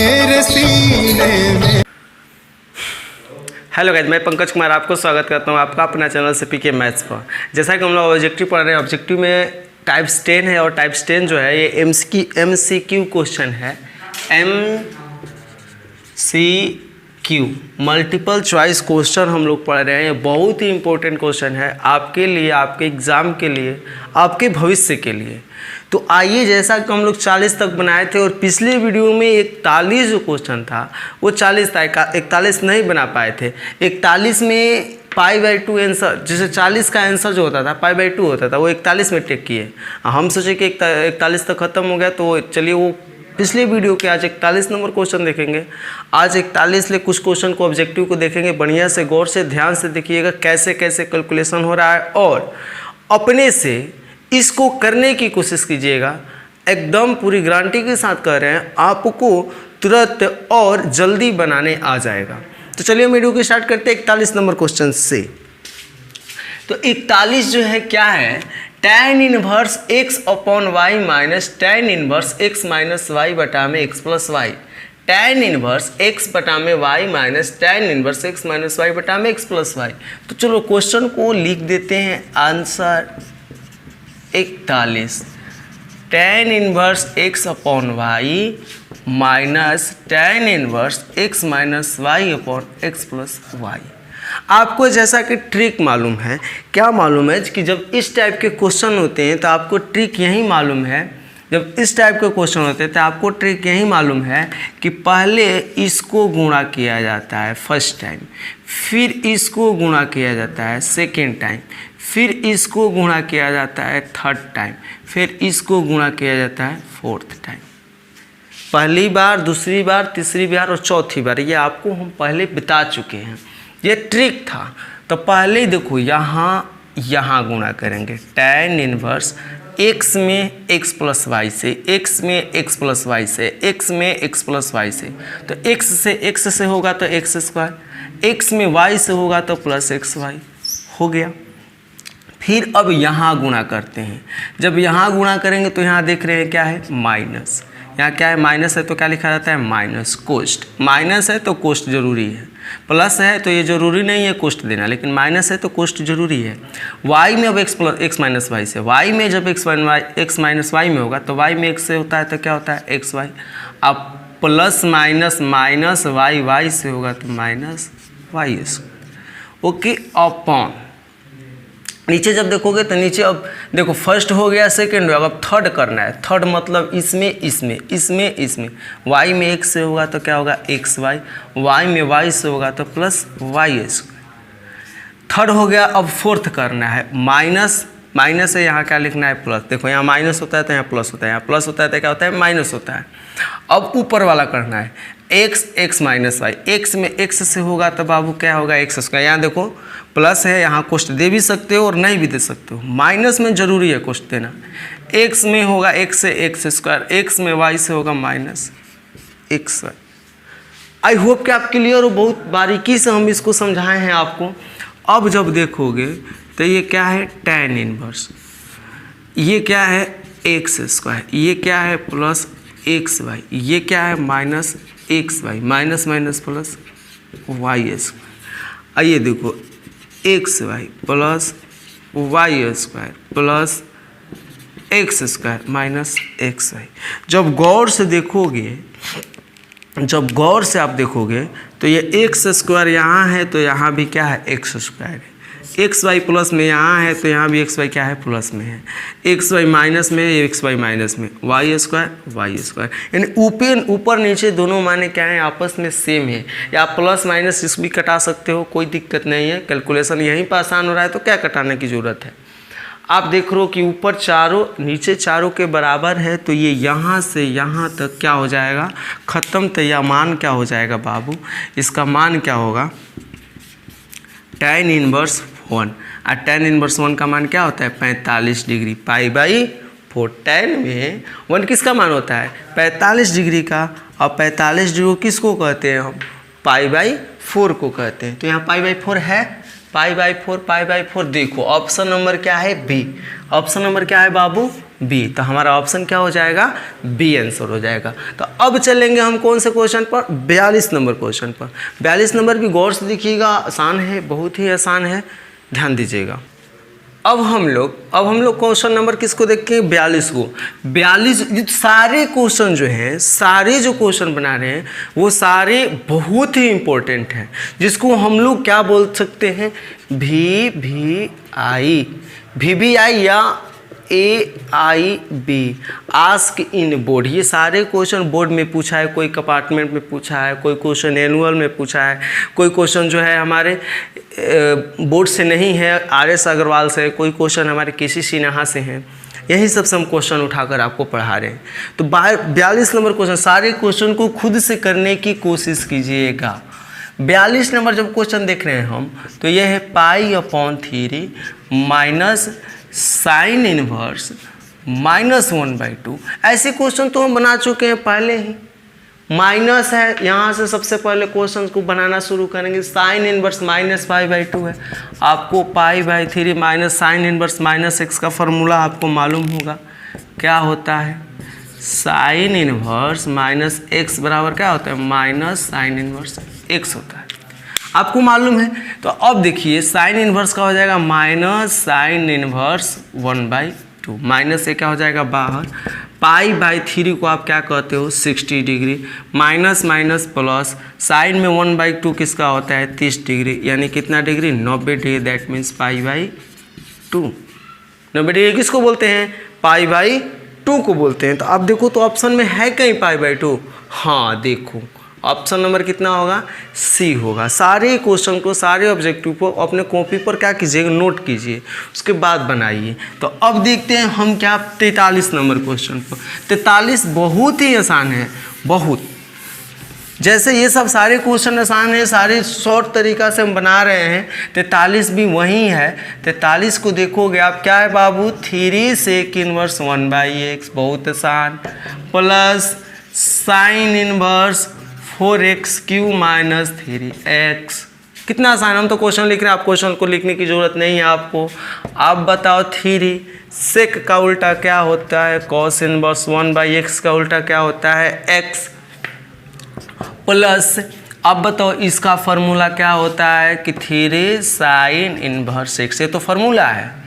मेरे सीने में। हेलो गाइस, मैं पंकज कुमार आपको स्वागत करता हूं आपका अपना चैनल से पीके मैथ्स पर। जैसा कि हम लोग ऑब्जेक्टिव पढ़ रहे हैं, ऑब्जेक्टिव में टाइप्स 10 है और टाइप्स 10 जो है ये MCQ क्वेश्चन है। MCQ मल्टीपल चॉइस क्वेश्चन हम लोग पढ़ रहे हैं। ये बहुत ही इंपॉर्टेंट क्वेश्चन है आपके लिए, आपके एग्ज़ाम के लिए, आपके भविष्य के लिए। तो आइए, जैसा कि हम लोग 40 तक बनाए थे और पिछले वीडियो में 41 जो क्वेश्चन था वो 40 था, 41 नहीं बना पाए थे। 41 में π/2 आंसर, जैसे 40 का आंसर जो होता था π/2 होता था, वो 41 में टेक किए। हम सोचे कि 41 तक ख़त्म हो गया, तो चलिए वो पिछले वीडियो के आज 41 नंबर क्वेश्चन देखेंगे। आज 41 ले कुछ क्वेश्चन को ऑब्जेक्टिव को देखेंगे। बढ़िया से गौर से ध्यान से देखिएगा कैसे कैसे कैलकुलेशन हो रहा है और अपने से इसको करने की कोशिश कीजिएगा। एकदम पूरी गारंटी के साथ कह रहे हैं, आपको तुरंत और जल्दी बनाने आ जाएगा। तो चलिए हम वीडियो को स्टार्ट करते हैं 41 नंबर क्वेश्चन से। तो 41 जो है क्या है, tan inverse x/y minus tan inverse x minus y बटा में x plus y. tan inverse x बटा में y minus tan inverse x minus y बटा में x प्लस वाई। तो चलो क्वेश्चन को लिख देते हैं। Answer 41 tan inverse x/y minus tan inverse x minus y upon x plus y. आपको जैसा कि ट्रिक मालूम है, क्या मालूम है कि जब इस टाइप के क्वेश्चन होते हैं तो आपको ट्रिक यही मालूम है। जब इस टाइप के क्वेश्चन होते हैं तो आपको ट्रिक यही मालूम है कि पहले इसको गुणा किया जाता है फर्स्ट टाइम, फिर इसको गुणा किया जाता है सेकेंड टाइम, फिर इसको गुणा किया जाता है थर्ड टाइम, फिर इसको गुणा किया जाता है फोर्थ टाइम। पहली बार, दूसरी बार, तीसरी बार और चौथी बार, ये आपको हम पहले बता चुके हैं। ये ट्रिक था। तो पहले देखो यहाँ गुणा करेंगे tan इनवर्स x में x प्लस वाई से, x में x प्लस वाई से, x में x प्लस वाई से। तो x से होगा तो x स्क्वायर, x में y से होगा तो प्लस एक्स वाई हो गया। फिर अब यहाँ गुणा करते हैं। जब यहाँ गुणा करेंगे तो यहाँ देख रहे हैं क्या है, माइनस। यहाँ क्या है, माइनस है तो क्या लिखा जाता है, माइनस कोस्ट। माइनस है तो कोस्ट जरूरी है, प्लस है तो ये जरूरी नहीं है कोस्ट देना, लेकिन माइनस है तो कोस्ट जरूरी है। y में अब x माइनस वाई से, y में जब x माइनस वाई में होगा तो y में x से होता है तो क्या होता है, एक्स वाई। अब प्लस माइनस माइनस y से होगा तो minus y square. Okay, upon नीचे जब देखोगे तो नीचे अब देखो फर्स्ट हो गया, सेकंड हो गया, अब थर्ड करना है। थर्ड मतलब इसमें y में x से होगा तो क्या होगा, एक्स वाई, y में y से होगा तो प्लस वाई स्क्वायर। थर्ड हो गया, अब फोर्थ करना है। माइनस है, यहाँ क्या लिखना है, प्लस। देखो यहाँ माइनस होता है तो यहाँ प्लस होता है, यहाँ प्लस होता है तो क्या होता है, माइनस होता है। अब ऊपर वाला करना है, x माइनस वाई। x में x से होगा तो बाबू क्या होगा, एक्स स्क्वायर। यहाँ देखो प्लस है, यहाँ कोष्ट दे भी सकते हो और नहीं भी दे सकते हो, माइनस में जरूरी है कोष्ट देना। x में होगा x से एक्स स्क्वायर, x में y से होगा minus x y. I hope कि आप क्लियर हो, बहुत बारीकी से हम इसको समझाए हैं आपको। अब जब देखोगे तो ये क्या है, tan इनवर्स, ये क्या है, एक्स स्क्वायर, ये क्या है, प्लस एक्स वाई, ये क्या है, minus x y, minus minus plus y square. आइए देखो, x y plus y square plus x square minus x y. जब गौर से आप देखोगे तो ये एक्स स्क्वायर यहाँ है तो यहाँ भी क्या है, एक्स स्क्वायर है। एक्स वाई प्लस में यहाँ है तो यहाँ भी एक्स वाई क्या है, प्लस में है। एक्स वाई माइनस में है, एक्स वाई माइनस में, वाई स्क्वायर। यानी ऊपर नीचे दोनों माने क्या है, आपस में सेम है। या प्लस माइनस इस भी कटा सकते हो, कोई दिक्कत नहीं है। कैलकुलेशन यहीं पर आसान हो रहा है तो क्या कटाने की ज़रूरत है। आप देख रहे हो कि ऊपर चारों नीचे चारों के बराबर है, तो ये यहाँ से यहाँ तक क्या हो जाएगा, ख़त्म। तो यह मान क्या हो जाएगा बाबू, इसका मान क्या होगा, tan इनवर्स 1। और tan इनवर्स 1 का मान क्या होता है, 45 डिग्री, π/4। tan में 1 किसका मान होता है, 45 डिग्री का। और 45 डिग्री किसको कहते हैं हम, π/4 को कहते हैं। तो यहाँ π/4 है पाई बाई 4 देखो ऑप्शन नंबर क्या है बी। ऑप्शन नंबर क्या है बाबू बी। तो हमारा ऑप्शन क्या हो जाएगा बी आंसर हो जाएगा। तो अब चलेंगे हम कौन से क्वेश्चन पर 42 नंबर क्वेश्चन पर। 42 नंबर भी गौर से देखिएगा, आसान है, बहुत ही आसान है, ध्यान दीजिएगा। अब हम लोग क्वेश्चन नंबर किसको देखें 42 को। 42 सारे क्वेश्चन जो हैं, सारे जो क्वेश्चन बना रहे हैं वो सारे बहुत ही इंपॉर्टेंट हैं, जिसको हम लोग क्या बोल सकते हैं VVI या AIB आस्क इन बोर्ड। ये सारे क्वेश्चन बोर्ड में पूछा है, कोई कंपार्टमेंट में पूछा है, कोई क्वेश्चन एनुअल में पूछा है, कोई क्वेश्चन जो है हमारे बोर्ड से नहीं है RS अग्रवाल से, कोई क्वेश्चन हमारे KC सिन्हा से हैं। यही सबसे हम क्वेश्चन उठाकर आपको पढ़ा रहे हैं। तो 42 नंबर क्वेश्चन, सारे क्वेश्चन को खुद से करने की कोशिश कीजिएगा। 42 नंबर जब क्वेश्चन देख रहे हैं हम, तो यह है पाई/3 माइनस साइन इनवर्स -1/2। ऐसे क्वेश्चन तो हम बना चुके हैं पहले ही। माइनस है, यहाँ से सबसे पहले क्वेश्चन को बनाना शुरू करेंगे। साइन इनवर्स -पाई/2 है, आपको पाई/3 माइनस साइन इनवर्स -x का फॉर्मूला आपको मालूम होगा क्या होता है। साइन इनवर्स -x बराबर क्या होता है माइनस साइन इनवर्स x होता है, आपको मालूम है। तो अब देखिए साइन इनवर्स का हो जाएगा माइनस साइन इनवर्स 1/2, माइनस से क्या हो जाएगा बाहर। पाई/3 को आप क्या कहते हो 60 degree, minus minus plus, sine में 1/2 किसका होता है 30 डिग्री, यानी कितना डिग्री 90 डिग्री, दैट मीन्स पाई/2। 90 डिग्री किसको बोलते हैं पाई/2 को बोलते हैं। तो अब देखो तो ऑप्शन में है कहीं पाई/2, हाँ देखो ऑप्शन नंबर कितना होगा सी होगा। सारे क्वेश्चन को, सारे ऑब्जेक्टिव को अपने कॉपी पर क्या कीजिएगा नोट कीजिए, उसके बाद बनाइए। तो अब देखते हैं हम क्या 43 नंबर क्वेश्चन पर। 43 बहुत ही आसान है, बहुत। जैसे ये सब सारे क्वेश्चन आसान है, सारे शॉर्ट तरीका से हम बना रहे हैं, 43 भी वही है। 43 को देखोगे आप क्या है बाबू 3 सेक इनवर्स 1/x, बहुत आसान, plus sine inverse 4x³ minus 3x। कितना आसान, हम तो क्वेश्चन लिख रहे हैं, आप क्वेश्चन को लिखने की जरूरत नहीं है आपको। आप बताओ 3 सेक का उल्टा क्या होता है कॉस इनवर्स 1/x का उल्टा क्या होता है x, प्लस अब बताओ इसका फार्मूला क्या होता है कि 3 साइन इनवर्स x। ये तो फार्मूला है,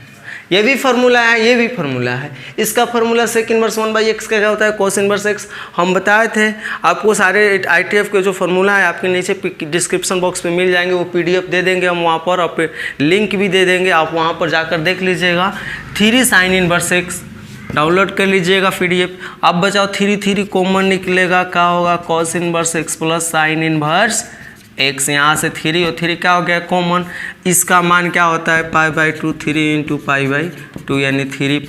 ये भी फार्मूला है, ये भी फार्मूला है। इसका फार्मूला सेक इनवर्स 1/x का क्या होता है कॉस इनवर्स x। हम बताए थे आपको, सारे ITF के जो फार्मूला है आपके नीचे डिस्क्रिप्शन बॉक्स में मिल जाएंगे, वो PDF दे देंगे हम वहाँ पर, और लिंक भी दे देंगे, आप वहाँ पर जाकर देख लीजिएगा। 3 साइन इनवर्स x डाउनलोड कर लीजिएगा PDF। अब बचाओ 3 कॉमन निकलेगा, क्या होगा cos inverse x plus sine inverse x। यहाँ से 3 और 3 क्या हो गया कॉमन, इसका मान क्या होता है पाई/2, 3 × पाई/2 यानी 3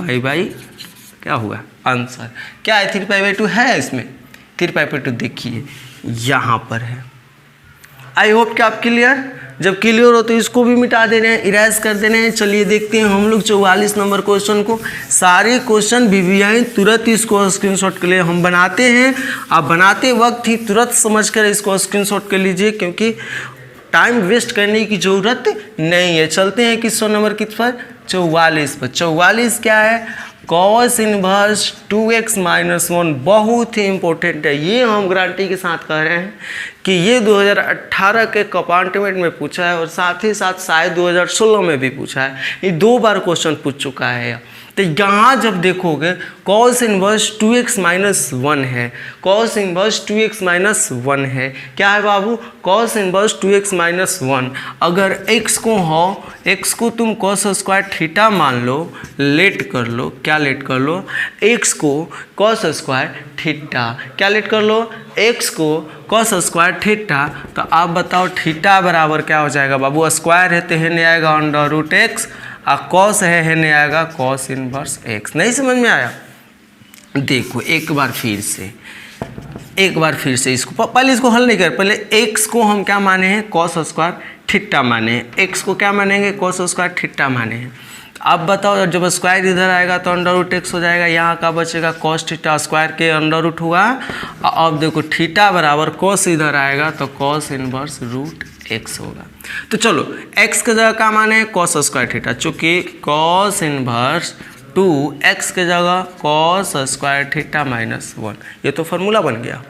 क्या हुआ आंसर क्या है 3 है इसमें। 3 देखिए यहाँ पर है। आई होप कि आप क्लियर, जब क्लियर हो तो इसको भी मिटा दे रहे हैं, इरेज कर दे रहे हैं। चलिए देखते हैं हम लोग 44 नंबर क्वेश्चन को। सारे क्वेश्चन VVI तुरंत इसको स्क्रीनशॉट के लिए हम बनाते हैं, आप बनाते वक्त ही तुरंत समझकर इसको स्क्रीनशॉट कर लीजिए, क्योंकि टाइम वेस्ट करने की ज़रूरत नहीं है। चलते हैं किस नंबर किस पर 44 पर। 44 क्या है कॉस इनवर्स 2x - 1, बहुत ही इंपॉर्टेंट है। ये हम गारंटी के साथ कह रहे हैं कि ये 2018 के कंपार्टमेंट में पूछा है, और साथ ही साथ शायद 2016 में भी पूछा है। ये 2 बार क्वेश्चन पूछ चुका है। तो यहाँ जब देखोगे कॉस इनवर्स 2x - 1 है, कॉस इनवर्स 2x - 1 है, क्या है बाबू कॉस इनवर्स 2x - 1। अगर x को हो, x को तुम कॉस स्क्वायर थीटा मान लो, लेट कर लो, क्या लेट कर लो x को कॉस स्क्वायर थीटा, क्या लेट कर लो x को कॉस स्क्वायर थीटा। तो आप बताओ थीटा बराबर क्या हो जाएगा बाबू, स्क्वायर है तो हेने आएगा √x, और कॉस है हेने आएगा कॉस इनवर्स x। नहीं समझ में आया, देखो एक बार फिर से इसको, पहले इसको हल नहीं कर, पहले x को हम क्या माने हैं कॉस स्क्वायर थीटा माने हैं, x को क्या मानेंगे कॉस स्क्वायर थीटा माने हैं। अब बताओ जब स्क्वायर इधर आएगा तो √x हो जाएगा, यहाँ का बचेगा कॉस थीटा, स्क्वायर के √ हुआ। अब देखो थीटा बराबर कॉस इधर आएगा तो कॉस इनवर्स √x होगा। तो चलो x के जगह का मान है कॉस स्क्वायर थीटा, चूँकि कॉस इनवर्स 2x के जगह कॉस स्क्वायर थीटा माइनस 1, ये तो फार्मूला बन गया।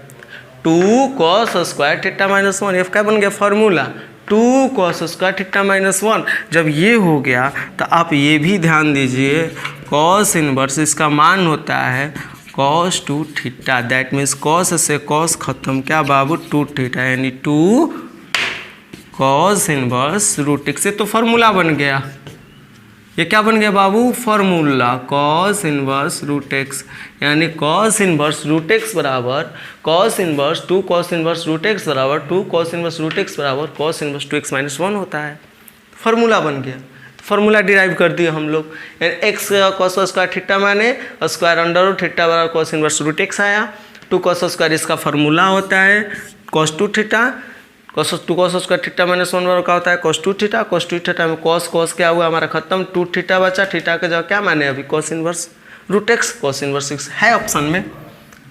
2 कॉस स्क्वायर थीटा माइनस 1, ये क्या बन गया formula 2 cos square theta minus 1। जब ये हो गया तो आप ये भी ध्यान दीजिए कॉस इनवर्स इसका मान होता है cos 2 theta, that means cos से कॉस खत्म, क्या बाबू 2 थीटा, यानी 2 कॉस इनवर्स रूट x। से तो फार्मूला बन गया, ये क्या बन गया बाबू formula cos inverse root x, यानी कॉस इनवर्स रूट x बराबर cos inverse 2 cos inverse root x बराबर 2 कॉस इनवर्स रूट x बराबर कॉस इनवर्स 2x माइनस 1 होता है। फार्मूला बन गया, फार्मूला डिराइव कर दिए हम लोग, यानी x कॉस स्क्वायर थीटा माने स्क्वायर अंडर रूट थीटा बराबर कॉस इनवर्स रूट x आया। 2 कॉस स्क्वायर इसका फार्मूला होता है cos 2 theta, two cos square theta minus 1 बराबर क्या होता है कॉस 2 थीटा। कॉस 2 थीटा में कॉस क्या हुआ हमारा खत्म, 2 थीटा बचा, थीटा के जगह क्या माने अभी cos inverse root x, cos inverse x है ऑप्शन में,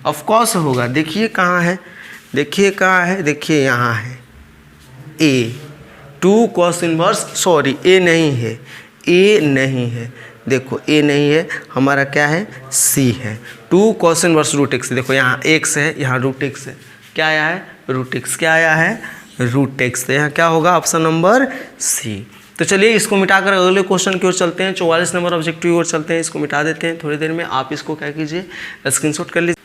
ऑफ कोर्स होगा। देखिए कहाँ है, देखिए कहाँ है, देखिए यहाँ है a 2 cos inverse, sorry a नहीं है, a नहीं है, देखो a नहीं है, हमारा क्या है c है। 2 कॉस इनवर्स रूट x, देखो यहाँ x है, यहाँ रूट x है, क्या आया है रूट x, क्या आया है रूट x, तो यहाँ क्या होगा ऑप्शन नंबर सी। तो चलिए इसको मिटाकर अगले क्वेश्चन की ओर चलते हैं, 44 नंबर ऑब्जेक्टिव की ओर चलते हैं, इसको मिटा देते हैं थोड़ी देर में, आप इसको क्या कीजिए स्क्रीनशॉट कर लीजिए।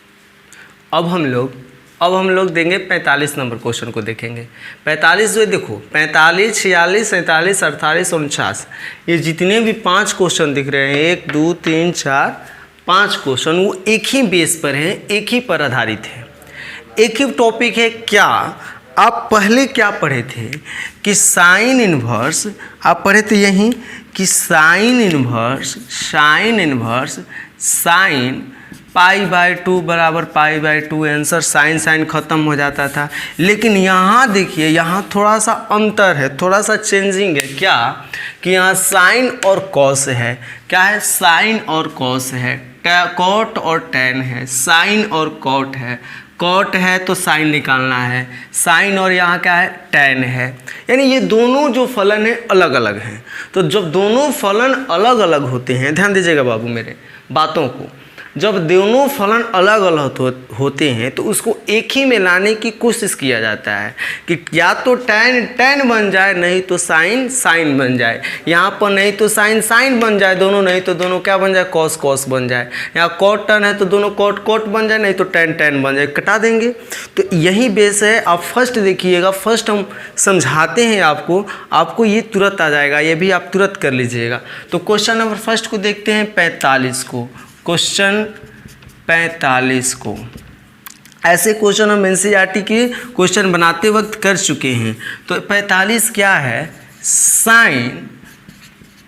अब हम लोग देंगे 45 नंबर क्वेश्चन को देखेंगे। 45 जो देखो 45, 46, 47, 48, 49, ये जितने भी 5 क्वेश्चन दिख रहे हैं 1 2 3 4 5 क्वेश्चन, वो एक ही बेस पर हैं, एक ही पर आधारित है, एक ही टॉपिक है। क्या आप पहले क्या पढ़े थे कि साइन इन्वर्स, आप पढ़े थे यहीं कि साइन इन्वर्स साइन π/2 बराबर π/2, आंसर साइन खत्म हो जाता था। लेकिन यहाँ देखिए यहाँ थोड़ा सा अंतर है, थोड़ा सा चेंजिंग है, क्या कि यहाँ साइन और कॉस है, क्या है साइन और कॉस है, कॉट और टैन है, साइन और कॉट है, कॉट है तो साइन निकालना है, साइन और यहाँ क्या है टैन है, यानी ये दोनों जो फलन है अलग अलग हैं। तो जब दोनों फलन अलग अलग होते हैं, ध्यान दीजिएगा बाबू मेरे बातों को, जब दोनों फलन अलग अलग होते हैं तो उसको एक ही में लाने की कोशिश किया जाता है कि या तो टैन बन जाए, नहीं तो साइन बन जाए, यहाँ पर नहीं तो साइन बन जाए दोनों, नहीं तो दोनों क्या बन जाए कॉस बन जाए, यहाँ कॉट टैन है तो दोनों कॉट बन जाए, नहीं तो टैन बन जाए, कटा देंगे। तो यही बेस है। आप फर्स्ट देखिएगा, फर्स्ट हम समझाते हैं आपको ये तुरंत आ जाएगा, ये भी आप तुरंत कर लीजिएगा। तो क्वेश्चन नंबर फर्स्ट को देखते हैं 45 को, क्वेश्चन 45 को। ऐसे क्वेश्चन हम एनसीईआरटी के क्वेश्चन बनाते वक्त कर चुके हैं। तो 45 क्या है, साइन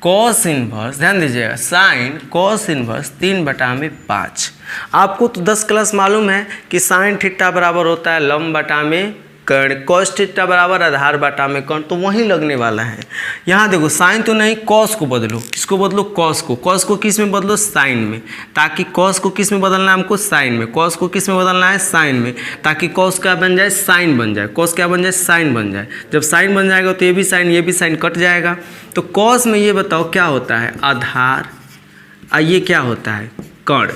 कॉस इनवर्स, ध्यान दीजिएगा साइन कॉस इनवर्स 3/5। आपको तो 10 क्लास मालूम है कि साइन थीटा बराबर होता है लंब बटा में कर्ण, कॉस थीटा बराबर आधार बटा में कर्ण, तो वहीं लगने वाला है। यहाँ देखो साइन तो नहीं, कॉस को बदलो, किसको बदलो कॉस को किस में बदलो साइन में, ताकि कॉस को किस में बदलना है हमको साइन में, कॉस को किस में बदलना है साइन में, ताकि कॉस क्या बन जाए साइन बन जाए, कॉस क्या बन जाए साइन बन जाए। जब साइन बन जाएगा तो ये भी साइन कट जाएगा। तो कॉस में ये बताओ क्या होता है आधार, ये क्या होता है कर्ण,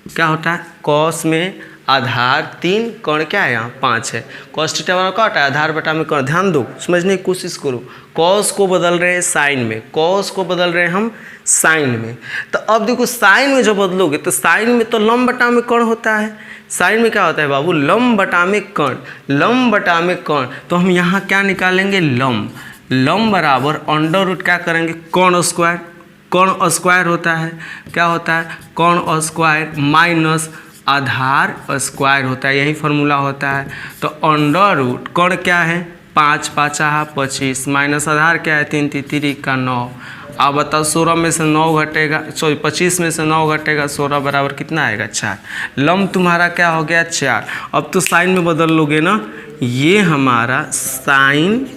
क्या होता है कॉस में आधार 3, कर्ण क्या है यहाँ 5 है, कॉस थीटा बराबर क्या होता है आधार बटा में कर्ण। ध्यान दो, समझने की कोशिश करो, कॉस को बदल रहे हैं साइन में, कॉस को बदल रहे हैं हम साइन में। तो अब देखो साइन में जब बदलोगे तो साइन में तो लंब बटा में कर्ण होता है, साइन में क्या होता है बाबू लंब बटा में कर्ण, लंब बटा में कर्ण। तो हम यहाँ क्या निकालेंगे लंब बराबर अंडर रूट क्या करेंगे कर्ण स्क्वायर होता है, क्या होता है कर्ण स्क्वायर माइनस आधार स्क्वायर होता है, यही फार्मूला होता है। तो अंडर रूट कर्ण क्या है 5 5 25 माइनस आधार क्या है 3 3 का 9। अब बताओ 16 में से 9 घटेगा, सॉरी 25 में से 9 घटेगा 16 बराबर कितना आएगा 4। लंब तुम्हारा क्या हो गया 4। अब तो साइन में बदल लोगे ना, ये हमारा साइन,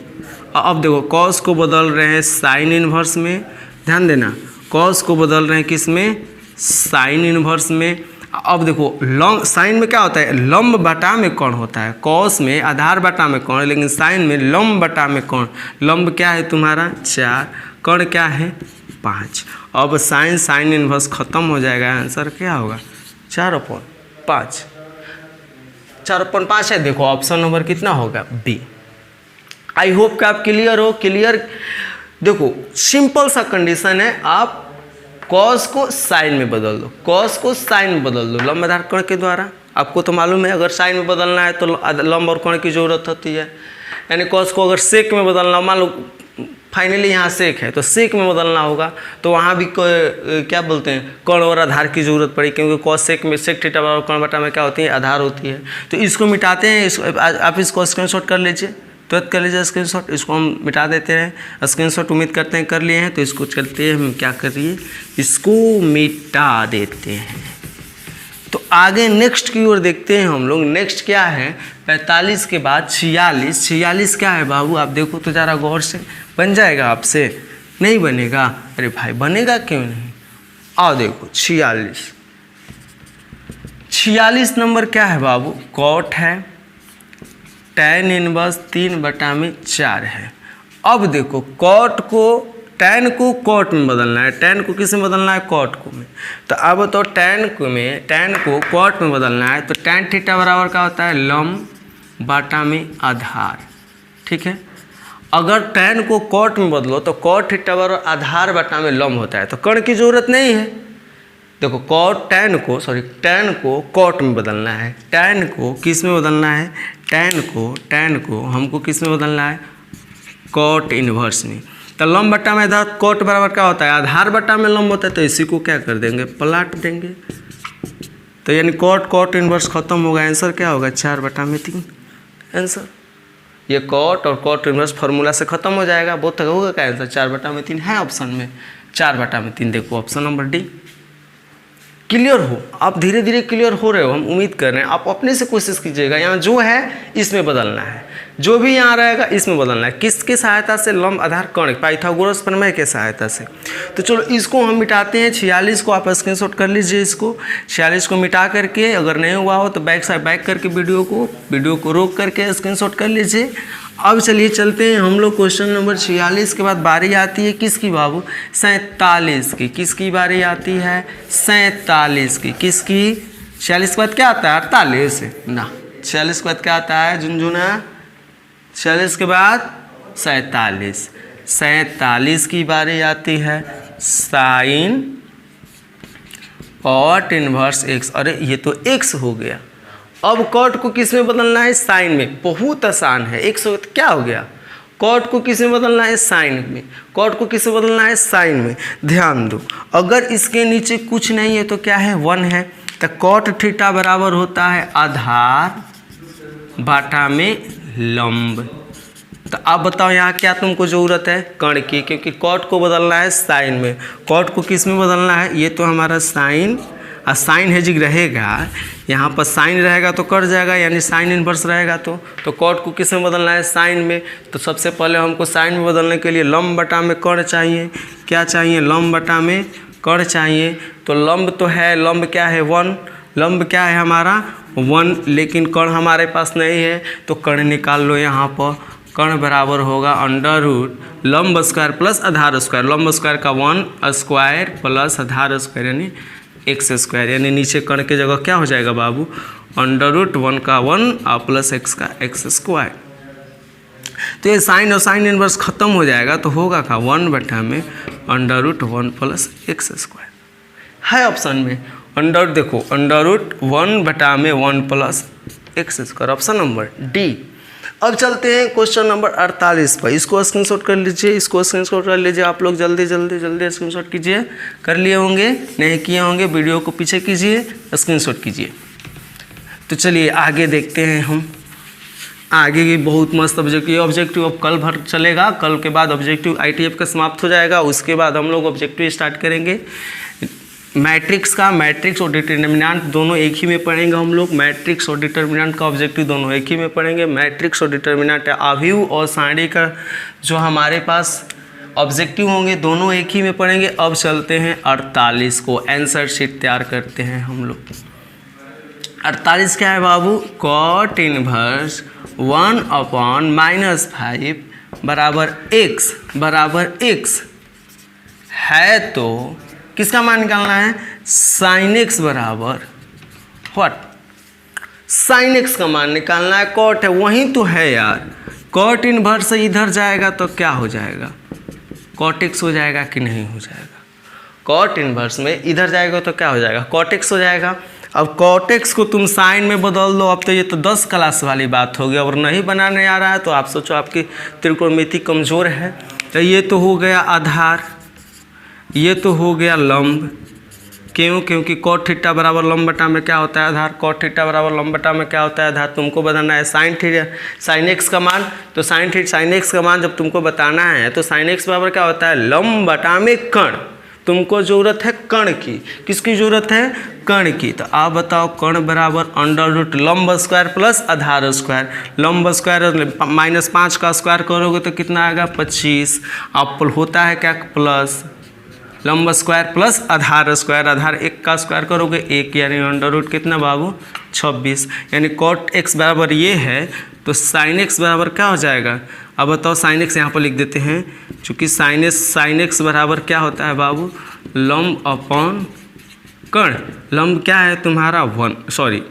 अब देखो कॉस को बदल रहे हैं साइन इन्वर्स में, ध्यान देना कॉस को बदल रहे हैं किस में साइन इन्वर्स में, अब देखो लंब साइन में क्या होता है, लंब बटा में कौन होता है, कॉस में आधार बटा में कौन, लेकिन साइन में लंब बटा में कौन। लंब क्या है तुम्हारा 4, कौन क्या है 5। अब साइन इनवर्स खत्म हो जाएगा, आंसर क्या होगा 4/5। 4/5 है। देखो ऑप्शन नंबर कितना होगा बी। आई होप कि आप क्लियर हो। क्लियर, देखो सिंपल सा कंडीशन है, आप कॉस को साइन में बदल दो, कॉस को साइन में बदल दो लंब आधार कोण के द्वारा। आपको तो मालूम है अगर साइन में बदलना है तो लंब और कोण की जरूरत होती है, यानी कॉस को अगर सेक में बदलना, मान लो फाइनली यहाँ सेक है तो सेक में बदलना होगा, तो वहाँ भी क्या बोलते हैं कोण और आधार की जरूरत पड़ी, क्योंकि कॉस सेक में सेक थीटा बराबर कोण बटा में क्या होती है आधार होती है। तो इसको मिटाते हैं, आप इसको स्क्रीनशॉट कर लीजिए, तुरंत कर लीजिए स्क्रीनशॉट, इसको हम मिटा देते हैं। स्क्रीनशॉट उम्मीद करते हैं कर लिए हैं, तो इसको चलते हैं हम क्या करिए, इसको मिटा देते हैं। तो आगे नेक्स्ट की ओर देखते हैं हम लोग। नेक्स्ट क्या है 45 के बाद 46। 46 क्या है बाबू, आप देखो तो ज़रा गौर से, बन जाएगा आपसे, नहीं बनेगा, अरे भाई बनेगा क्यों नहीं। आओ देखो 46 नंबर क्या है बाबू, कॉट है, tan इनवर्स 3/4 है। अब देखो कॉट को, tan को कॉट में बदलना है, tan को किस में बदलना है कॉट को में। तो अब तो tan को कॉट में बदलना है, तो tan थीटा बराबर क्या होता है लंब बटा में आधार, ठीक है। अगर tan को कॉट में बदलो तो कॉट थीटा बराबर आधार बटा में लंब होता है, तो कर्ण की जरूरत नहीं है। देखो tan को कॉट में बदलना है, tan को किस में बदलना है, tan को हमको किस में बदलना है कॉट इनवर्स में। तो लंब बटा में आधार, कॉट बराबर क्या होता है आधार बटा में लंब होता है, तो इसी को क्या कर देंगे पलट देंगे। तो यानी कॉट इनवर्स खत्म होगा, आंसर क्या होगा 4/3 आंसर। ये कॉट और कॉट इनवर्स फार्मूला से खत्म हो जाएगा, बहुत होगा क्या आंसर 4/3 है ऑप्शन में 4/3। देखो ऑप्शन नंबर डी। क्लियर हो, आप धीरे धीरे क्लियर हो रहे हो, हम उम्मीद कर रहे हैं। आप अपने से कोशिश कीजिएगा, यहाँ जो है इसमें बदलना है, जो भी यहाँ रहेगा इसमें बदलना है। किसके सहायता से, लंब आधार कोण, पाइथागोरस प्रमेय के सहायता से। तो चलो इसको हम मिटाते हैं। 46 को आप स्क्रीनशॉट कर लीजिए, इसको 46 को मिटा करके, अगर नहीं हुआ हो तो बैक करके वीडियो को रोक करके स्क्रीनशॉट कर लीजिए। अब चलिए चलते हैं हम लोग क्वेश्चन नंबर 46 के बाद बारी आती है किसकी बाबू 47 की। किसकी बारी आती है 47 की। किसकी 46 के बाद क्या आता है 48 ना, 46 के बाद क्या आता है झुनझुना, 46 के बाद 47 की बारी आती है साइन कॉट इनवर्स x। अरे ये तो x हो गया, अब कॉट को किस में बदलना है साइन में, बहुत आसान है। x हो तो क्या हो गया, कॉट को किस में बदलना है साइन में, कॉट को किस में बदलना है साइन में। ध्यान दो अगर इसके नीचे कुछ नहीं है तो क्या है 1 है, तो कॉट थीटा बराबर होता है आधार बाटा में लंब। तो आप बताओ यहाँ क्या तुमको ज़रूरत है कर्ण की, क्योंकि कॉट को बदलना है साइन में, कॉट को किस में बदलना है, ये तो हमारा साइन, और साइन हेजिंग रहेगा, यहाँ पर साइन रहेगा तो कट जाएगा, यानी साइन इनवर्स रहेगा तो कॉट को किस में बदलना है साइन में। तो सबसे पहले हमको साइन में बदलने के लिए लंब बटा में कर्ण चाहिए, क्या चाहिए लंब बटा में कर्ण चाहिए। तो लंब तो है, लंब क्या है 1, लंब क्या है हमारा 1, लेकिन कर्ण हमारे पास नहीं है, तो कर्ण निकाल लो। यहाँ पर कर्ण बराबर होगा अंडर रूट लंब स्क्वायर प्लस आधार स्क्वायर, लंब स्क्वायर का 1 स्क्वायर प्लस आधार स्क्वायर यानी x स्क्वायर, यानी नीचे कर्ण के जगह क्या हो जाएगा बाबू अंडर रूट 1 का 1 और प्लस x का x स्क्वायर। तो ये साइन और साइन इनवर्स खत्म हो जाएगा, तो होगा का 1 बटा में under root 1 plus x square है ऑप्शन में। अंडर देखो अंडर रूट 1 बटा में 1 plus x square, option number D. अब चलते हैं क्वेश्चन नंबर 48 पर। इसको स्क्रीनशॉट कर लीजिए, इसको स्क्रीनशॉट कर लीजिए आप लोग, जल्दी स्क्रीनशॉट कीजिए। कर लिए होंगे, नहीं किए होंगे वीडियो को पीछे कीजिए, स्क्रीनशॉट कीजिए। तो चलिए आगे देखते हैं हम। आगे की बहुत मस्त ऑब्जेक्टिव अब कल भर चलेगा, कल के बाद ऑब्जेक्टिव ITF का समाप्त हो जाएगा, उसके बाद हम लोग ऑब्जेक्टिव स्टार्ट करेंगे। मैट्रिक्स और डिटर्मिनेंट दोनों एक ही में पढ़ेंगे हम लोग। मैट्रिक्स और डिटर्मिनेंट का ऑब्जेक्टिव दोनों एक ही में पढ़ेंगे। मैट्रिक्स और डिटर्मिनेंट अवयव और सारणी का जो हमारे पास ऑब्जेक्टिव होंगे दोनों एक ही में पढ़ेंगे। अब चलते हैं 48 को, आंसर शीट तैयार करते हैं हम लोग। 48 क्या है बाबू, कॉट इनवर्स 1/-5 बराबर x है, तो किसका मान निकालना है, साइन x बराबर व्हाट, साइन x का मान निकालना है, कॉट है वहीं तो है यार, कॉट इनवर्स से इधर जाएगा तो क्या हो जाएगा, कॉट x हो जाएगा कि नहीं हो जाएगा, कॉट इनवर्स में इधर जाएगा तो क्या हो जाएगा, कॉट x हो जाएगा। अब कॉट x को तुम साइन में बदल दो, अब तो ये तो 10 क्लास वाली बात होगी, और नहीं बनाने आ रहा है तो आप सोचो आपकी त्रिकोणमिति कमज़ोर है। तो ये तो हो गया आधार, ये तो हो गया लंब, क्योंकि कॉट थीटा बराबर लंब बटा में क्या होता है आधार, कॉट थीटा बराबर लंब बटा में क्या होता है आधार, तुमको बताना है साइन एक्स का मान, तो साइन एक्स का मान जब तुमको बताना है तो साइन एक्स बराबर क्या होता है, लंब बटा में कर्ण, तुमको ज़रूरत है कर्ण की, किसकी ज़रूरत है, कर्ण की। तो आप बताओ कर्ण बराबर √ लंब स्क्वायर प्लस आधार स्क्वायर, लंब स्क्वायर -5 का स्क्वायर करोगे तो कितना आएगा 25, आप होता है क्या प्लस लंब स्क्वायर प्लस आधार स्क्वायर, आधार 1 का स्क्वायर करोगे 1, यानी √ कितना बाबू 26, यानी कॉट x बराबर ये है, तो साइन x बराबर क्या हो जाएगा। अब बताओ साइन x यहाँ पर लिख देते हैं, चूँकि साइन x बराबर क्या होता है बाबू, लंब अपॉन कर्ण, लंब क्या है तुम्हारा 1, सॉरी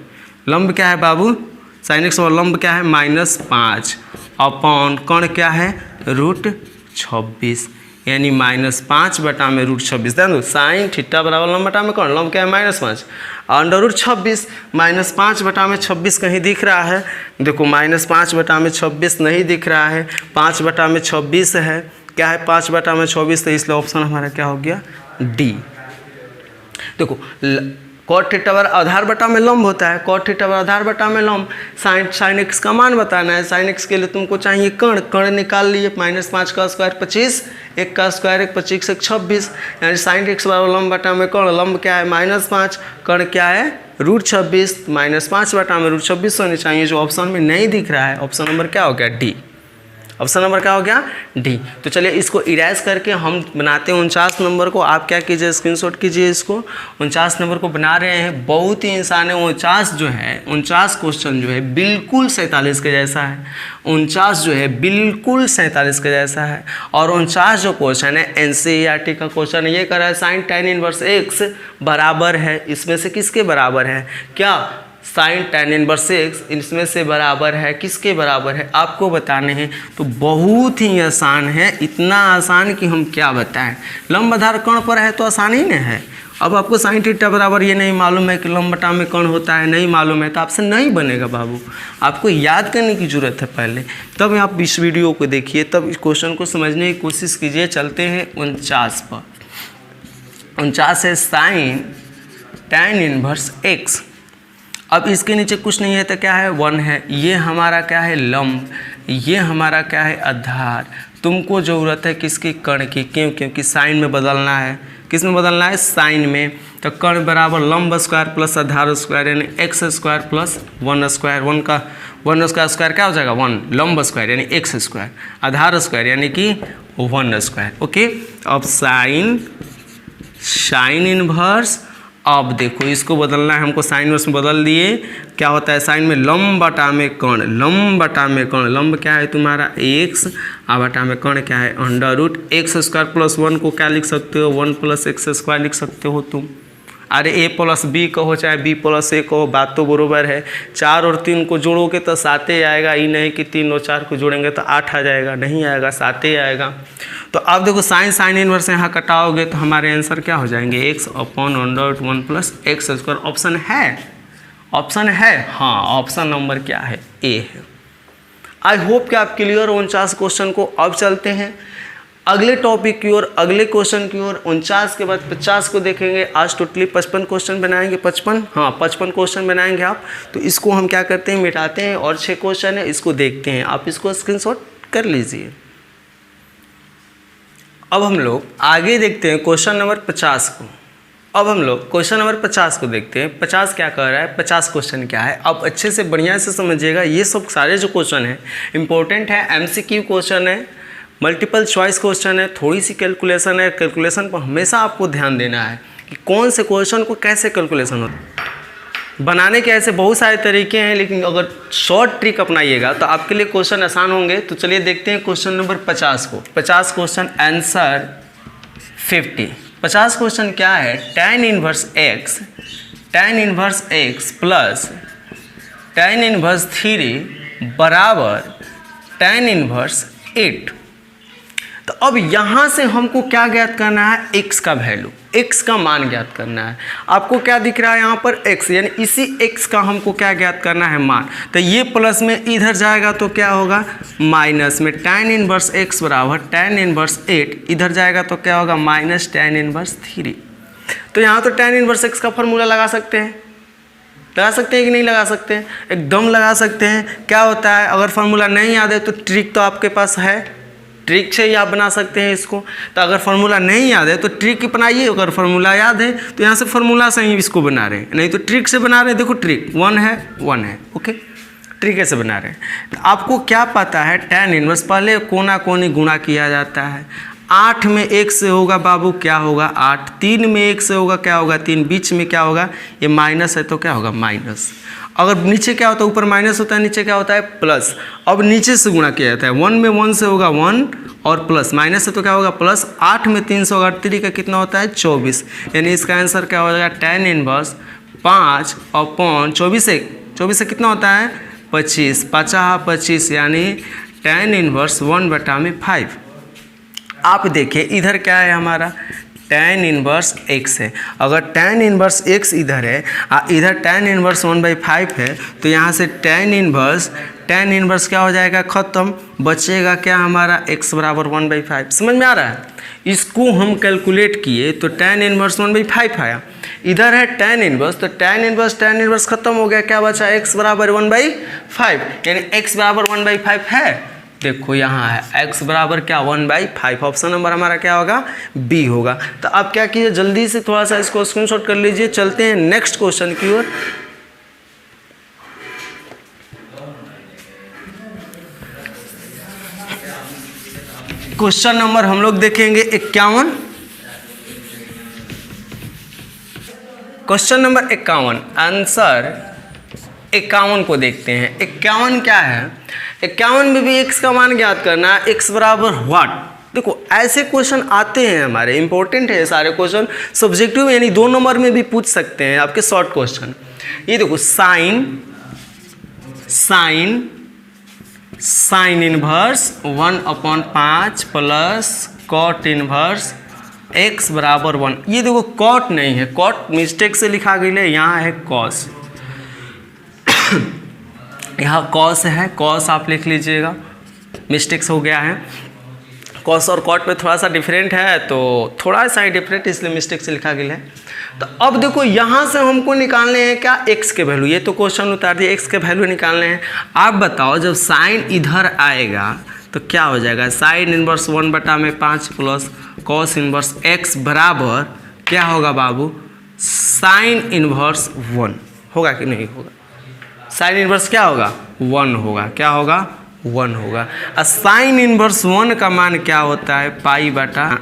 लंब क्या है बाबू, साइन x और लंब क्या है -5 अपॉन कर्ण क्या है √26, यानी -5 बटा में √26, ध्यान दो साइन थीटा बराबर लंब बटा में कौन, लंब क्या है -5 √26, -5 बटा में 26 कहीं दिख रहा है, देखो -5 बटा में 26 नहीं दिख रहा है, 5 बटा में 26 है, क्या है 5 बटा में 24, तो इसलिए ऑप्शन हमारा क्या हो गया डी। देखो कॉट थीटा बराबर आधार बटा में लंब होता है, कॉट थीटा बराबर आधार बटा में लंब, साइन एक्स का मान बताना है, साइन एक्स के लिए तुमको चाहिए कर्ण निकाल लिए, -5 का स्क्वायर 25, 1 का स्क्वायर 1, 25 1 26, यानी साइन एक्स बराबर लंब बटा में कर्ण, लंब क्या है -5, कर्ण क्या है √26, -5 बटा में √26 होनी चाहिए, जो ऑप्शन में नहीं दिख रहा है, ऑप्शन नंबर क्या हो गया डी, ऑप्शन नंबर क्या हो गया डी। तो चलिए इसको इरेज करके हम बनाते हैं 49 नंबर को, आप क्या कीजिए स्क्रीनशॉट कीजिए इसको, 49 नंबर को बना रहे हैं, बहुत ही इंसान है 49 क्वेश्चन जो है बिल्कुल 47 के जैसा है, 49 जो है बिल्कुल 47 के जैसा है, और 49 जो क्वेश्चन है NCERT का क्वेश्चन ये कर रहा है साइन tan इनवर्स x बराबर है, इसमें से किसके बराबर है, क्या साइन tan इनवर्स x इसमें से बराबर है, किसके बराबर है आपको बताने हैं। तो बहुत ही आसान है, इतना आसान कि हम क्या बताएं, लंब आधार कर्ण पर है तो आसान ही नहीं है। अब आपको साइन थीटा बराबर ये नहीं मालूम है कि लंब बटा में कर्ण होता है, नहीं मालूम है तो आपसे नहीं बनेगा बाबू, आपको याद करने की ज़रूरत है पहले, तब आप इस वीडियो को देखिए, तब इस क्वेश्चन को समझने की कोशिश कीजिए। चलते हैं 49 पर, 49 है साइन tan इनवर्स x, अब इसके नीचे कुछ नहीं है तो क्या है 1 है, ये हमारा क्या है लंब, ये हमारा क्या है आधार, तुमको ज़रूरत है किसकी कर्ण की, क्योंकि साइन में बदलना है, किस में बदलना है साइन में, तो कर्ण बराबर लंब स्क्वायर प्लस आधार स्क्वायर, यानी x स्क्वायर प्लस 1 स्क्वायर, 1 का स्क्वायर क्या हो जाएगा 1, लंब स्क्वायर यानी x स्क्वायर, आधार स्क्वायर यानी कि 1 स्क्वायर। ओके, अब साइन इनवर्स, अब देखो इसको बदलना है हमको, साइन इनवर्स में बदल दिए, क्या होता है साइन में लंब बटा में कर्ण, लंब बटा में कर्ण, लंब क्या है तुम्हारा x, और बटा में कर्ण क्या है √x स्क्वायर प्लस 1 को क्या लिख सकते हो 1 + x स्क्वायर लिख सकते हो तुम, अरे a + b कहो चाहे b + a कहो, बात तो बरोबर है। 4 और 3 को जोड़ोगे तो 7 ही आएगा, ये नहीं कि 3 और 4 को जोड़ेंगे तो 8 आ जाएगा, नहीं आएगा 7 ही आएगा। तो अब देखो साइन इनवर्स यहाँ कटाओगे तो हमारे आंसर क्या हो जाएंगे x/1 + x स्क्वायर, ऑप्शन है हाँ, ऑप्शन नंबर क्या है ए है। आई होप कि आप क्लियर 49 क्वेश्चन को। अब चलते हैं अगले टॉपिक की ओर, अगले क्वेश्चन की ओर। 49 के बाद 50 को देखेंगे। आज टोटली 55 क्वेश्चन बनाएंगे, 55 क्वेश्चन बनाएंगे आप। तो इसको हम क्या करते हैं, मिटाते हैं, और 6 क्वेश्चन है इसको देखते हैं, आप इसको स्क्रीनशॉट कर लीजिए। अब हम लोग आगे देखते हैं क्वेश्चन नंबर 50 को। अब हम लोग क्वेश्चन नंबर 50 को देखते हैं। 50 क्या कर रहा है, 50 क्वेश्चन क्या है, अब अच्छे से बढ़िया से समझिएगा। ये सब सारे जो क्वेश्चन है इंपॉर्टेंट है, MCQ क्वेश्चन है, मल्टीपल चॉइस क्वेश्चन है, थोड़ी सी कैलकुलेशन है। कैलकुलेशन पर हमेशा आपको ध्यान देना है कि कौन से क्वेश्चन को कैसे कैलकुलेशन होता है। बनाने के ऐसे बहुत सारे तरीके हैं, लेकिन अगर शॉर्ट ट्रिक अपनाइएगा तो आपके लिए क्वेश्चन आसान होंगे। तो चलिए देखते हैं क्वेश्चन नंबर 50 को। 50 क्वेश्चन आंसर 50। 50 क्वेश्चन क्या है, tan inverse x plus tan inverse 3 बराबर tan इनवर्स 8। तो अब यहाँ से हमको क्या ज्ञात करना है, x का वैल्यू, x का मान ज्ञात करना है। आपको क्या दिख रहा है यहाँ पर x, यानी इसी x का हमको क्या ज्ञात करना है, मान। तो ये प्लस में इधर जाएगा तो क्या होगा, माइनस में tan इनवर्स x बराबर tan इनवर्स 8, इधर जाएगा तो क्या होगा, माइनस tan इनवर्स 3। तो यहाँ तो tan इनवर्स x का फॉर्मूला लगा सकते हैं कि नहीं लगा सकते हैं, एकदम लगा सकते हैं। क्या होता है, अगर फॉर्मूला नहीं याद है तो ट्रिक तो आपके पास है, ट्रिक से ही आप बना सकते हैं इसको। तो अगर फार्मूला नहीं याद है तो ट्रिक अपनाइए, अगर फार्मूला याद है तो यहाँ से फार्मूला से ही इसको बना रहे हैं, नहीं तो ट्रिक से बना रहे हैं। देखो ट्रिक 1 है, ओके, ट्रिक से बना रहे हैं। तो आपको क्या पता है, tan इनवर्स पहले कोना कोनी गुणा किया जाता है। 8 में 1 से होगा बाबू क्या होगा 8, 3 में 1 से होगा क्या होगा 3, बीच में क्या होगा, ये माइनस है तो क्या होगा माइनस। अगर नीचे क्या होता है, ऊपर माइनस होता है, नीचे क्या होता है प्लस। अब नीचे से गुणा किया जाता है, 1 में 1 से होगा 1 और प्लस, माइनस है तो क्या होगा प्लस। 8 में 3 से होगा 3 का कितना होता है 24, यानी इसका आंसर क्या हो जाएगा, tan इनवर्स 5/24 से कितना होता है 25, 5/25 यानी tan इनवर्स 1/5। आप देखिए इधर क्या है हमारा, tan इनवर्स x है। अगर tan इनवर्स x इधर है इधर tan इनवर्स 1/5 है, तो यहाँ से tan इनवर्स क्या हो जाएगा, ख़त्म, बचेगा क्या हमारा x बराबर 1/5। समझ में आ रहा है, इसको हम कैलकुलेट किए तो tan इनवर्स 1/5 आया। इधर है tan इनवर्स, तो tan इनवर्स ख़त्म हो गया, क्या बचा x बराबर 1/5, यानी x बराबर 1/5 है। देखो यहाँ है x बराबर क्या 1/5, ऑप्शन नंबर हमारा क्या होगा, बी होगा। तो आप क्या कीजिए, जल्दी से थोड़ा सा इसको स्क्रीनशॉट कर लीजिए। चलते हैं नेक्स्ट क्वेश्चन की ओर। क्वेश्चन नंबर हम लोग देखेंगे 51। क्वेश्चन नंबर 51, आंसर 51 को देखते हैं। 51 क्या है, 51 में भी x का मान ज्ञात करना है, x बराबर व्हाट। देखो ऐसे क्वेश्चन आते हैं हमारे, इंपॉर्टेंट है सारे क्वेश्चन, सब्जेक्टिव यानी 2 नंबर में भी पूछ सकते हैं आपके शॉर्ट क्वेश्चन। ये देखो sine inverse 1/5 plus cot inverse x बराबर 1। ये देखो कॉट नहीं है, कॉट मिस्टेक से लिखा गया है, यहाँ है कॉस। यहाँ कॉस है, कॉस आप लिख लीजिएगा, मिस्टेक्स हो गया है। कॉस और कॉट में थोड़ा सा डिफरेंट है, तो थोड़ा सा ही डिफरेंट, इसलिए मिस्टेक से लिखा गया है। तो अब देखो यहाँ से हमको निकालने हैं क्या, x के वैल्यू। ये तो क्वेश्चन उतार दिए, x के वैल्यू निकालने हैं। आप बताओ जब साइन इधर आएगा तो क्या हो जाएगा, sign inverse 1/5 plus cos inverse x बराबर क्या होगा बाबू, साइन इनवर्स 1 होगा कि नहीं होगा। साइन इनवर्स क्या होगा 1 होगा, क्या होगा 1 होगा। और साइन इनवर्स 1 का मान क्या होता है π/।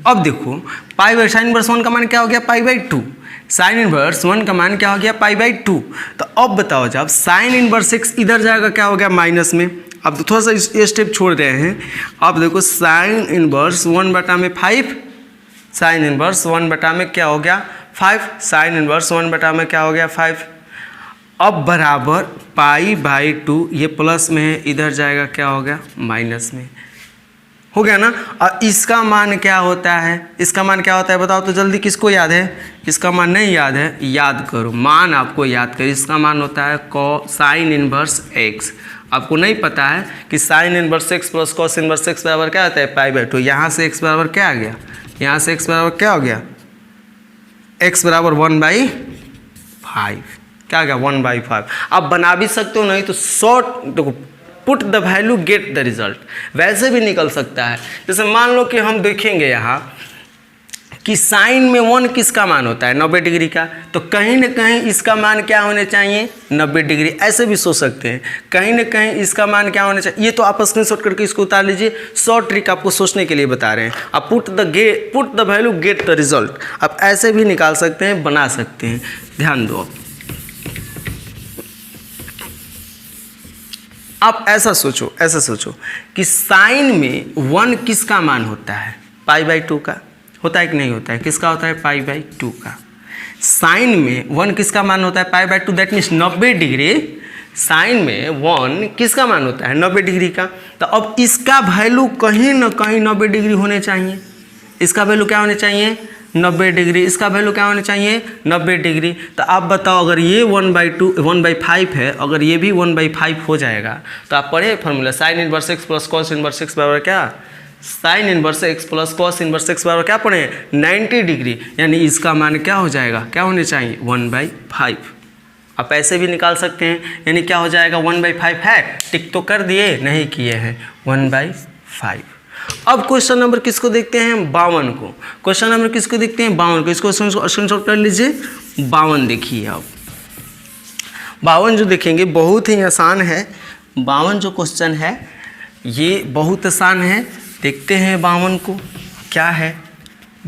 अब देखो साइन इनवर्स 1 का मान क्या हो गया π/2, साइन इनवर्स 1 का मान क्या हो गया π/2। तो अब बताओ जब साइन इनवर्स x इधर जाएगा क्या हो गया माइनस में। अब थोड़ा सा ये स्टेप छोड़ रहे हैं। अब देखो साइन इनवर्स 1/5, साइन इनवर्स 1 में क्या हो गया 5, साइन इनवर्स 1 में क्या हो गया 5। अब बराबर π/2, ये प्लस में है, इधर जाएगा क्या हो गया माइनस में, हो गया ना। और इसका मान क्या होता है, इसका मान क्या होता है बताओ तो जल्दी, किसको याद है, इसका मान नहीं याद है, याद करो, मान आपको याद करो। इसका मान होता है साइन इनवर्स x। आपको नहीं पता है कि sine inverse x plus cos inverse x बराबर क्या होता है π/2। यहाँ से x बराबर क्या आ गया, यहाँ से x बराबर क्या हो गया, x बराबर 1/5, क्या गया 1/5। आप बना भी सकते हो, नहीं तो शॉर्ट देखो put the value get the result, वैसे भी निकल सकता है। जैसे मान लो कि हम देखेंगे यहाँ कि साइन में 1 किसका मान होता है 90 डिग्री का, तो कहीं ना कहीं इसका मान क्या होने चाहिए 90 डिग्री। ऐसे भी सोच सकते हैं, कहीं ना कहीं इसका मान क्या होना चाहिए। ये तो आप स्क्रीनशॉट करके इसको उतार लीजिए, शॉर्ट ट्रिक आपको सोचने के लिए बता रहे हैं। आप put the value get the result, आप ऐसे भी निकाल सकते हैं, बना सकते हैं, ध्यान दो। आप ऐसा सोचो कि साइन में 1 किसका मान होता है? π/2 का होता है कि नहीं होता है? किसका होता है? π/2 का। साइन में 1 किसका मान होता है? π/2, दैट मीन्स 90 डिग्री। साइन में 1 किसका मान होता है? 90 डिग्री का। तो अब इसका वैल्यू कहीं ना कहीं 90 डिग्री होने चाहिए। इसका वैल्यू क्या होने चाहिए? 90 डिग्री। इसका वैल्यू क्या होने चाहिए? 90 डिग्री। तो आप बताओ, अगर ये 1/5 है, अगर ये भी 1/5 हो जाएगा तो आप पढ़े formula sine inverse x plus cos inverse x बराबर क्या? Sine inverse x plus cos inverse x बराबर क्या पढ़े? 90 डिग्री। यानी इसका मान क्या हो जाएगा? क्या होने चाहिए? 1/5। आप ऐसे भी निकाल सकते हैं, यानी क्या हो जाएगा? 1/5 है, टिक तो कर दिए, नहीं किए हैं, 1/5। अब क्वेश्चन नंबर किसको देखते हैं? 52 को। क्वेश्चन नंबर किसको देखते हैं? 52 को। इसको स्क्रीनशॉट कर लीजिए। 52 देखिए। अब 52 जो देखेंगे बहुत ही आसान है। 52 जो क्वेश्चन है ये बहुत आसान है। देखते हैं 52 को क्या है।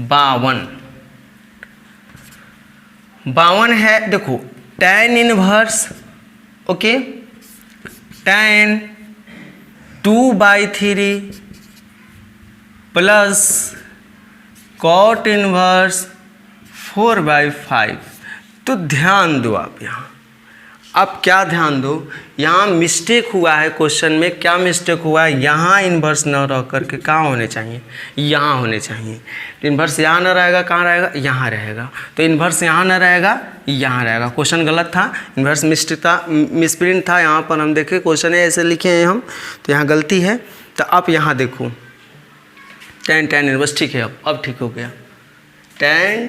52 है, देखो tan inverse, okay, tan 2/3 plus cot inverse 4/5। तो ध्यान दो आप यहाँ, आप क्या ध्यान दो, यहाँ मिस्टेक हुआ है क्वेश्चन में। क्या मिस्टेक हुआ है? यहाँ इन्वर्स न रह करके कहाँ होने चाहिए? यहाँ होने चाहिए। इन्वर्स यहाँ न रहेगा, कहाँ रहेगा? यहाँ रहेगा। तो इन्वर्स यहाँ न रहेगा, यहाँ रहेगा। क्वेश्चन गलत था, इन्वर्स मिस्टेक था, मिसप्रिंट था। यहाँ पर हम देखें क्वेश्चन ऐसे लिखे हैं हम, तो यहाँ गलती है। तो आप यहाँ देखो tan इन्वर्स, ठीक है, अब ठीक हो गया।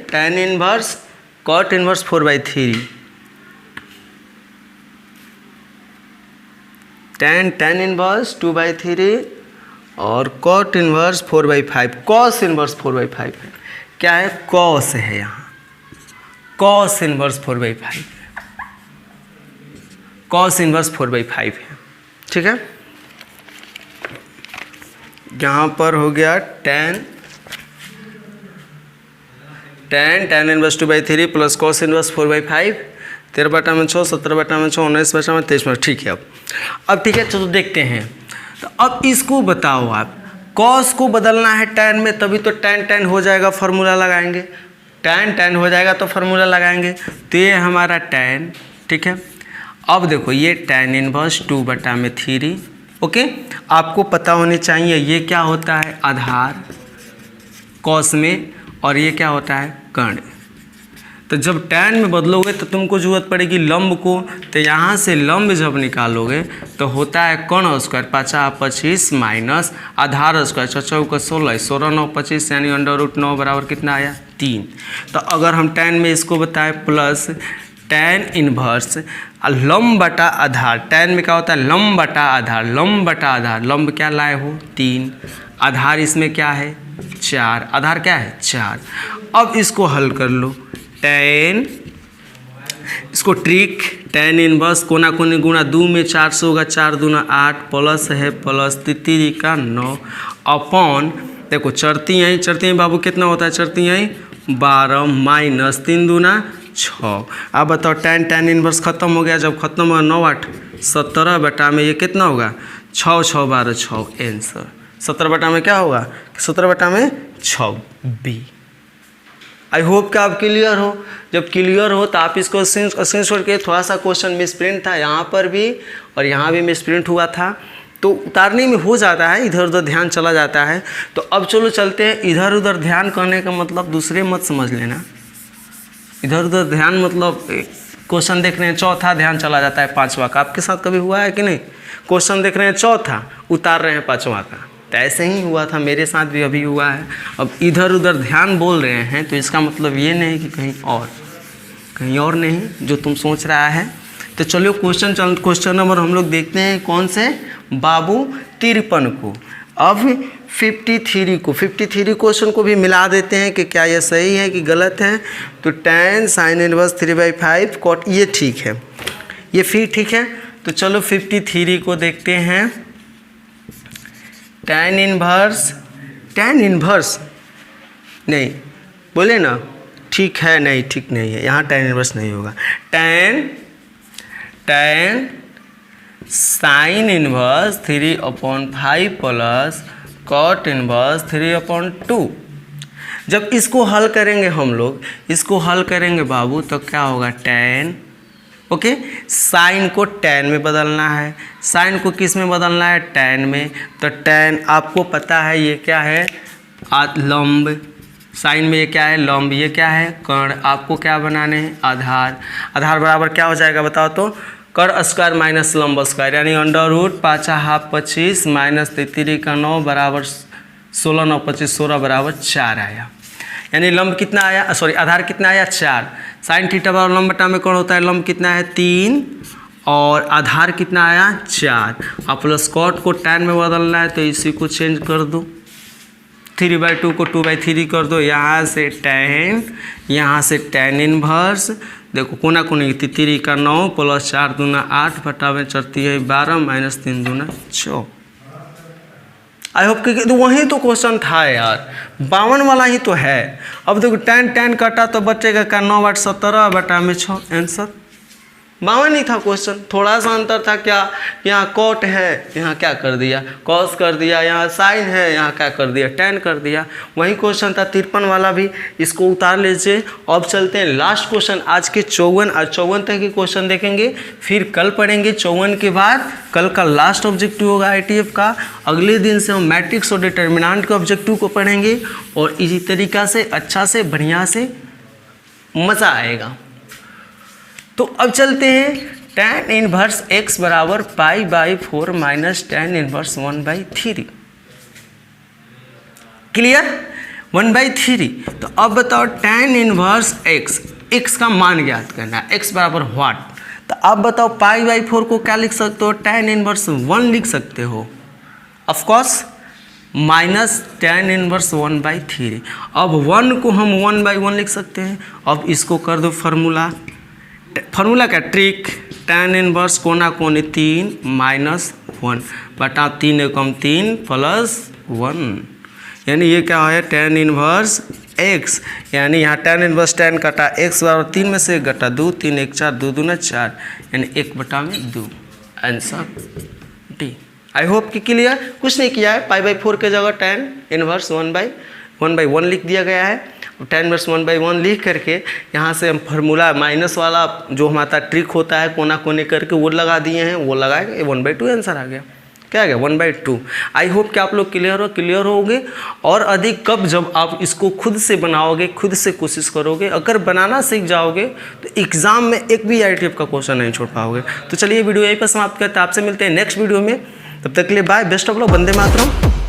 tan inverse cot inverse 4/3, tan inverse 2/3 और cot इनवर्स 4/5, cos इनवर्स 4/5 है। क्या है? cos है यहाँ, cos इनवर्स 4/5, cos इनवर्स 4/5 है, ठीक है। यहाँ पर हो गया tan inverse 2/3 plus cos inverse 4/5, 13/6, 17/6, 19/6, 23, ठीक है। अब ठीक है, तो देखते हैं। तो अब इसको बताओ आप, cos को बदलना है tan में, तभी तो tan हो जाएगा, फार्मूला लगाएंगे। tan हो जाएगा तो फार्मूला लगाएंगे। तो ये हमारा tan, ठीक है। अब देखो ये tan इनवर्स 2/3, ओके। आपको पता होनी चाहिए ये क्या होता है? आधार cos में, और ये क्या होता है? कर्ण। तो जब tan में बदलोगे तो तुमको जरूरत पड़ेगी लंब को। तो यहाँ से लंब जब निकालोगे तो होता है कर्ण स्क्वायर, 50/25 माइनस आधार स्क्वायर, 4×4 16, 16×9 25, यानी √9 बराबर कितना आया? 3। तो अगर हम tan में इसको बताएं प्लस tan इनवर्स लंब बटा आधार, tan में क्या होता है? लंब बटा आधार, लंब बटा आधार, लंब क्या लाए हो? 3, आधार इसमें क्या है? 4, आधार क्या है? 4। अब इसको हल कर लो। tan, इसको ट्रिक, tan इनवर्स कोना कोनी गुणा 2 में 4 से होगा, 4 दूना 8, प्लस है प्लस 3 का 9 अपॉन, देखो चरती यहीं बाबू कितना होता है? चरती यहीं 12 माइनस 3 दूना 6। अब बताओ tan इनवर्स खत्म हो गया, जब खत्म होगा 9 8 17 बटा में ये कितना होगा? 6 6 12 6, आंसर 17 बटा में क्या होगा? 17 बटा में 6, बी। आई होप कि आप क्लियर हो। जब क्लियर हो तो आप इसको स्क्रीनशॉट के, थोड़ा सा क्वेश्चन मिसप्रिंट था यहाँ पर भी और यहाँ भी मिसप्रिंट हुआ था, तो उतारने में हो जाता है, इधर उधर ध्यान चला जाता है। तो अब चलो चलते हैं। इधर उधर ध्यान करने का मतलब दूसरे मत समझ लेना। इधर उधर ध्यान मतलब क्वेश्चन देख रहे हैं चौथा, ध्यान चला जाता है 5वां का। आपके साथ कभी हुआ है कि नहीं? क्वेश्चन देख रहे हैं चौथा, उतार रहे हैं 5वां का। तो ऐसे ही हुआ था, मेरे साथ भी अभी हुआ है। अब इधर उधर ध्यान बोल रहे हैं तो इसका मतलब ये नहीं कि कहीं और नहीं जो तुम सोच रहा है। तो चलो क्वेश्चन नंबर हम लोग देखते हैं कौन से? बाबू 53 को। अब 53 क्वेश्चन को भी मिला देते हैं कि क्या ये सही है कि गलत है। तो tan sin इनवर्स 3/5 cot, ये ठीक है, ये फिर ठीक है। तो चलो 53 को देखते हैं। tan इनवर्स नहीं बोले ना, ठीक है, नहीं ठीक नहीं है, यहाँ tan इनवर्स नहीं होगा। tan sine inverse 3/5 plus cot inverse 3/2। जब इसको हल करेंगे हम लोग, इसको हल करेंगे बाबू, तो क्या होगा tan। ओके, साइन को tan में बदलना है, साइन को किस में बदलना है, tan में। तो tan आपको पता है ये क्या है, लंब। साइन में ये क्या है, लंब। ये क्या है, कर्ण। आपको क्या बनाने हैं, आधार। आधार बराबर क्या हो जाएगा बताओ तो, कर्ण स्क्वायर माइनस लंब स्क्वायर, यानी √5 25 माइनस 33 का 9 बराबर 16 9 25 16 बराबर 4 आया। यानी लंब कितना आया, सॉरी आधार कितना आया, 4। साइन थीटा बराबर लंब बटा में कर्ण होता है, लंब कितना है 3 और आधार कितना आया 4। अब प्लस कॉट को tan में बदलना है, तो इसी को चेंज कर दो, 3/2 को 2/3 कर दो। यहाँ से tan, यहाँ से tan इनवर्स, देखो कोना कोनी 33 का 9 प्लस 4 दूना 8 बटा में 12 माइनस 3 दूना 4। आई होप कि तो वही तो क्वेश्चन था यार, 52 वाला ही तो है। अब देखो tan कटा तो बचेगा का 9/8 17 बटा में 6, आंसर 52 ही था क्वेश्चन। थोड़ा सा अंतर था क्या, यहाँ कॉट है यहाँ क्या कर दिया कॉस कर दिया, यहाँ साइन है यहाँ क्या कर दिया tan कर दिया। वही क्वेश्चन था 53 वाला भी, इसको उतार लीजिए। अब चलते हैं लास्ट क्वेश्चन आज के 54, आज 54 तक के क्वेश्चन देखेंगे, फिर कल पढ़ेंगे 54 के बाद। कल का लास्ट ऑब्जेक्टिव होगा ITF का। अगले दिन से हम मैट्रिक्स और डिटर्मिनेंट के ऑब्जेक्टिव को पढ़ेंगे और इसी तरीक़ा से अच्छा से बढ़िया से मज़ा आएगा। तो अब चलते हैं tan इनवर्स x बराबर π/4 माइनस tan इनवर्स 1/3। क्लियर, 1/3। तो अब बताओ tan इनवर्स x का मान ज्ञात करना है, x बराबर व्हाट। तो अब बताओ π/4 को क्या लिख सकते हो, tan इनवर्स 1 लिख सकते हो ऑफकोर्स, माइनस tan इनवर्स 1/3। अब 1 को हम 1/1 लिख सकते हैं। अब इसको कर दो फार्मूला का ट्रिक, tan इनवर्स कोना कोनी 3 माइनस 1 बटा 3 एकम 3 प्लस 1, यानी ये क्या है tan इनवर्स x, यानी यहाँ tan इनवर्स tan कटा x बराबर 3 में से 1 घटा 2, 3 1 4 2 दूना 4, यानी 1 बटा में 2, आंसर डी। आई होप कि क्लियर, कुछ नहीं किया है, π/4 के जगह tan इनवर्स 1/1 लिख दिया गया है। tan इनवर्स 1/1 लिख करके यहाँ से हम फार्मूला माइनस वाला जो हमारा ट्रिक होता है कोना कोने करके वो लगा दिए हैं, वो लगाए 1/2 आंसर आ गया। क्या आ गया 1/2। आई होप कि आप लोग क्लियर होगे। और अधिक कब, जब आप इसको खुद से बनाओगे, खुद से कोशिश करोगे, अगर बनाना सीख जाओगे तो एग्जाम में एक भी ITF का क्वेश्चन नहीं छोड़ पाओगे। तो चलिए वीडियो यहीं पर समाप्त करते हैं, आपसे मिलते हैं नेक्स्ट वीडियो में। तब तक के लिए bye, best of luck, Vande Mataram.